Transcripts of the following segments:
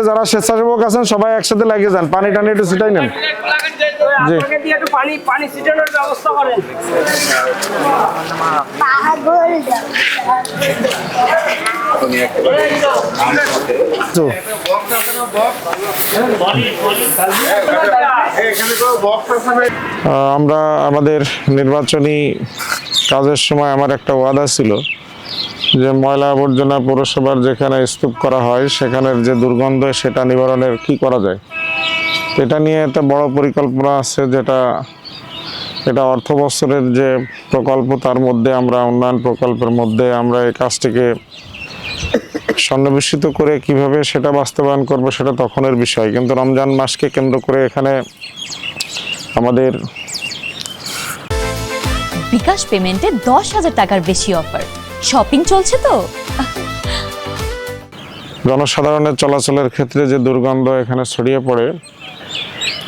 যারা স্বেচ্ছাসেবক আছেন সবাই একসাথে লাগিয়ে যান, পানি টানি একটু ছিটাই নেন। জি পানি ছিটানোর ব্যবস্থা করেন। আমরা আমাদের নির্বাচনী কাজের সময় আমার একটা ওয়াদা ছিল যে ময়লা আবর্জনা পৌরসভার যেখানে স্তূপ করা হয় সেখানের যে দুর্গন্ধ সেটা নিবারণের কি করা যায়, এটা নিয়ে একটা বড় পরিকল্পনা আছে, এটা অর্থ বছরের যে প্রকল্প তার মধ্যে আমরা উন্নয়ন প্রকল্পের মধ্যে আমরা এই কাজটিকে সন্নিবেশিত করে কিভাবে সেটা বাস্তবায়ন করব সেটা তখনের বিষয়। কিন্তু রমজান মাসকে কেন্দ্র করে এখানে আমাদের বিকাশ পেমেন্টে 10,000 টাকার বেশি অফার, শপিং চলছে তো। জনসাধারণের চলাচলের ক্ষেত্রে যে দুর্গন্ধ এখানে ছড়িয়ে পড়ে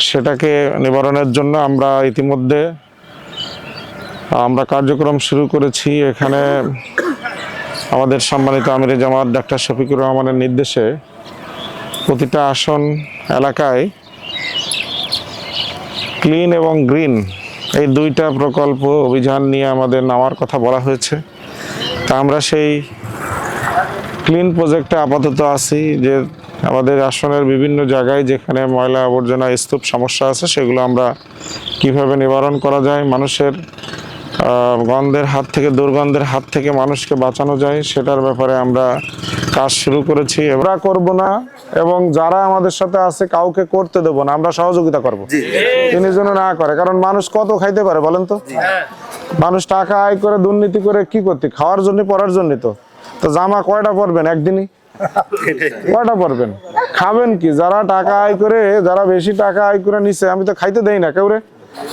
সেটাকে নিবারণের জন্য আমরা ইতিমধ্যে কার্যক্রম শুরু করেছি। এখানে আমাদের সম্মানিত আমিরে জামাত ডাক্তার শফিকুর রহমানের নির্দেশে প্রতিটা আসন এলাকায় ক্লিন এবং গ্রিন এই দুইটা প্রকল্প অভিযান নিয়ে আমাদের নেওয়ার কথা বলা হয়েছে। তা আমরা সেই ক্লিন প্রজেক্টে আপাতত আছি, যে আমাদের আসনের বিভিন্ন জায়গায় যেখানে ময়লা আবর্জনা স্তূপ সমস্যা আছে সেগুলো আমরা কিভাবে নিবারণ করা যায়, মানুষের গন্ধের হাত থেকে দুর্গন্ধের হাত থেকে মানুষকে বাঁচানো যায় সেটার ব্যাপারে আমরা কাজ শুরু করেছি। আমরা করব না এবং যারা আমাদের সাথে আছে কাউকে করতে দেব না, আমরা সহযোগিতা করব, তিনি যেন না করে। কারণ মানুষ কত খাইতে পারে বলেন তো? মানুষ টাকা আয় করে দুর্নীতি করে কি করতে, খাওয়ার জন্য পড়ার জন্য। তো জামা কয়টা পরবেন একদিনই? কয়টা পরবেন? খাবেন কি? যারা টাকা আয় করে, যারা বেশি টাকা আয় করে নিছে, আমি তো খাইতে দেই না কেউ রে।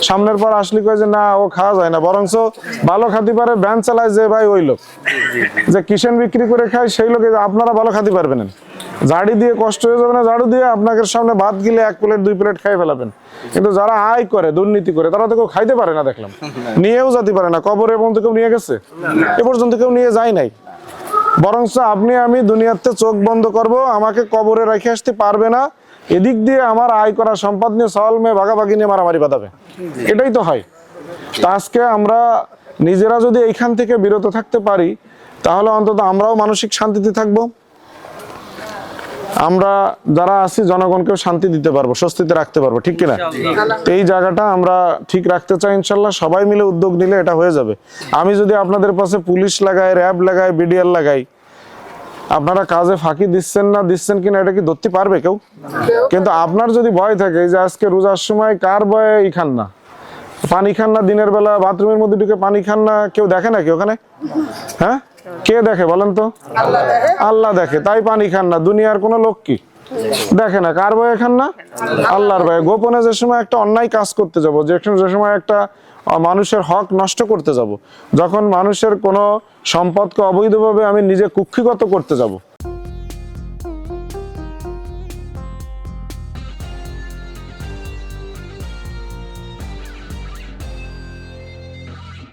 সামনের পর আসলে কয় যে না ও খাওয়া যায় না, বরঞ্চ ভালো খাতে পারে ভ্যান চালায় যে ভাই ওই লোক, যে কিষেন বিক্রি করে খায় সেই লোকে। আপনারা ভালো খাতে পারবেন না, ঝাড়ি দিয়ে কষ্ট হয়ে যাবে না, ঝাড়ু দিয়ে আপনাদের সামনে ভাত গিলে 1 প্লেট 2 প্লেট খাই ফেলাবেন। কিন্তু যারা আয় করে দুর্নীতি করে তারা তো কেউ খাইতে পারে না, দেখলাম নিয়েও যেতে পারে না। কবরে পর্যন্ত কেউ নিয়ে গেছে? এ পর্যন্ত কেউ নিয়ে যায় নাই। বরঞ্চ আপনি আমি দুনিয়াতে চোখ বন্ধ করব, আমাকে কবরে রেখে আসতে পারবে না, এদিক দিয়ে আমার আয় করা সম্পদ নিয়ে সওয়াল মেয়ে ভাগাভাগি নিয়ে মারামারি বাঁধাবে। এটাই তো হয়। তা আজকে আমরা নিজেরা যদি এইখান থেকে বিরত থাকতে পারি তাহলে অন্তত আমরাও মানসিক শান্তিতে থাকবো, আমরা যারা আছি জনগণকেও শান্তি দিতে পারবো, স্বস্তিতে রাখতে পারবো, ঠিক কিনা? এই জায়গাটা আমরা ঠিক রাখতে চাই ইনশাল্লাহ। সবাই মিলে উদ্যোগ নিলে এটা হয়ে যাবে। আমি যদি আপনাদের পাশে পুলিশ লাগাই, র্যাব লাগাই, বিডিআর লাগাই, আপনারা কাজে ফাঁকি দিচ্ছেন কিনা এটা কি ধরতে পারবে কেউ? কিন্তু আপনার যদি ভয় থাকে যে আজকে রোজার সময় কার ভয়ে খান না, পানি খান না, দিনের বেলা বাথরুমের মধ্যে ঢুকে পানি খান না, কেউ দেখে নাকি ওখানে? হ্যাঁ, কে দেখে বলেন তো? আল্লাহ দেখে, তাই পানি খান না। দুনিয়ার কোনো লোক কি দেখে না? কার ভয়ে খান না? আল্লাহর ভয়ে। গোপনে যে সময় একটা অন্যায় কাজ করতে যাব, যে সময় একটা মানুষের হক নষ্ট করতে যাব, যখন মানুষের কোনো সম্পদকে অবৈধভাবে আমি নিজে কুক্ষিগত করতে যাব,